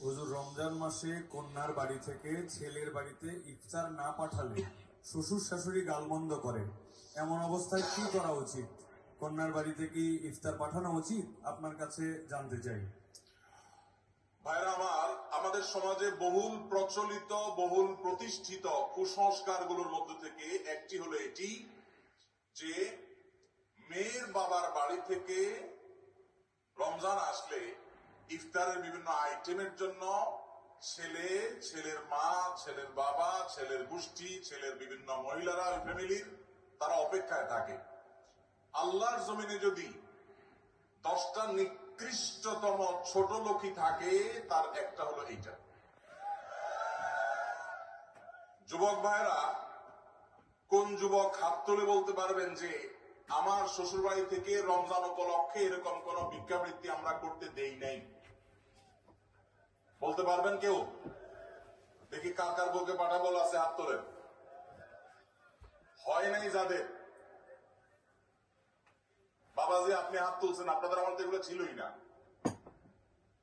হুজুর, রমজান মাসে কন্যার বাড়ি থেকে ছেলের বাড়িতে ইফতার না পাঠালে শ্বশুর শাশুড়ি গালমন্দ করে, এমন অবস্থায় কি করা উচিত? কন্যার বাড়িতে কি ইফতার পাঠানো উচিত? আপনার কাছে জানতে চাই। ভাইরা আমার, আমাদের সমাজে বহুল প্রচলিত বহুল প্রতিষ্ঠিত কুসংস্কারগুলোর মধ্য থেকে একটি হলো এটি যে মেয়ের বাবার বাড়ি থেকে রমজান আসলে ইফতারের বিভিন্ন আইটেমের জন্য ছেলে, ছেলের মা, ছেলের বাবা, ছেলের গোষ্ঠী, ছেলের বিভিন্ন মহিলারা ওই ফ্যামিলির তারা অপেক্ষায় থাকে। আল্লাহর জমিনে যদি 10টা নিকৃষ্টতম ছোট লোকই থাকে, তার একটা হলো এইটা। যুবক ভাইরা, কোন যুবক হাত তুলে বলতে পারবেন যে আমার শ্বশুর বাড়ি থেকে রমজান উপলক্ষে এরকম কোন ভিক্ষাবৃত্তি আমরা করতে দেই নাই? বলতে পারবেন কেউ? দেখি কার কার বউকে পাঠা বলা আছে, হাত তোলেন। হয় নাই যাদের, বাবাজি আপনি হাত তুলছেন, আপনাদের আমাদের এগুলো ছিলই না।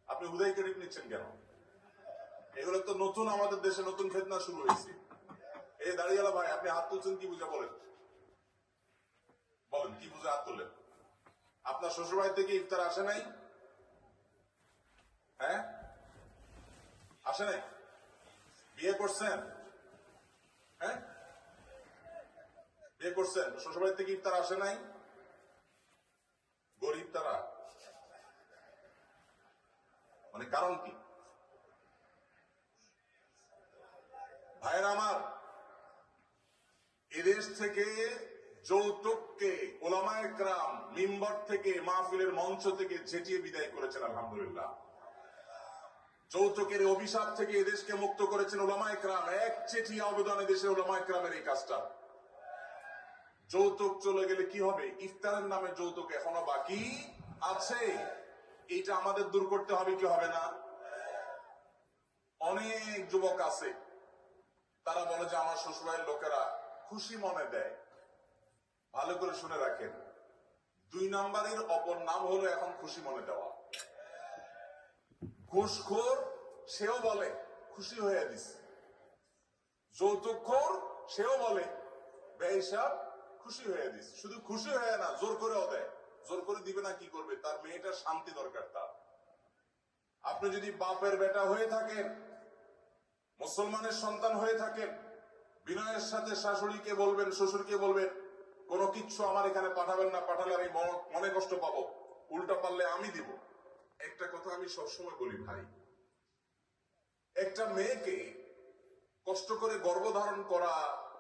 আপনি হুদাই ক্রেডিট নিচ্ছেন কেন? এগুলো তো নতুন, আমাদের দেশে নতুন ফেতনা শুরু হয়েছে। এই দাঁড়িয়ালা ভাই, আপনি হাত তুলছেন কি বুঝা? বলেন বলেন কি বুঝে হাত তুললেন? আপনার শ্বশুরবাড়ি থেকে ইফতার আসে নাই? হ্যাঁ, আসে নাই? বিয়ে করছেন? হ্যাঁ, বিয়ে করছেন, শ্বশুরবাড়ি থেকে ইফতার আসে নাই? গরিব তারা, মানে কারণ কি? ভাইয়ের আমার, এদেশ থেকে যৌতুককে ওলামায়ে কেরাম মিম্বর থেকে, মাহফিলের মঞ্চ থেকে ঝেঁটিয়ে বিদায় করেছেন, আলহামদুলিল্লাহ। যৌতুকের অভিশাপ থেকে এদেশকে মুক্ত করেছেন ওলামায়ে কেরাম। এক চিঠি আবেদন দেশের ওলামায়ে কেরামের এই কাজটা। যৌতুক চলে গেলে কি হবে? ইফতারের নামে যৌতুক এখনো বাকি আছে, এইটা আমাদের দূর করতে হবে কি হবে না? অনেক যুবক আছে, তারা বলে যে আমার শ্বশুরবাড়ির লোকেরা খুশি মনে দেয়। ভালো করে শুনে রাখেন, 2 নাম্বারের অপর নাম হলো এখন খুশি মনে দেওয়া। ঘুষখোর সেও বলে খুশি হয়ে দিস, যৌতুকখোর সেও বলে বেহিসাব খুশি হয়ে দিস। শুধু খুশি হয়ে না, জোর করেও দেয়। জোর করে দিবে না কি করবে? তার মেয়েটার শান্তি দরকার তার। আপনি যদি বাপের বেটা হয়ে থাকেন, মুসলমানের সন্তান হয়ে থাকেন, বিনয়ের সাথে শাশুড়িকে বলবেন, শ্বশুরকে বলবেন কোনো কিচ্ছু আমার এখানে পাঠাবেন না, পাঠালে আমি মনে কষ্ট পাবো, উল্টা পারলে আমি দিব। একটা কথা আমি সবসময় বলি ভাই, একটা মেয়েকে কষ্ট করে গর্ভধারণ করা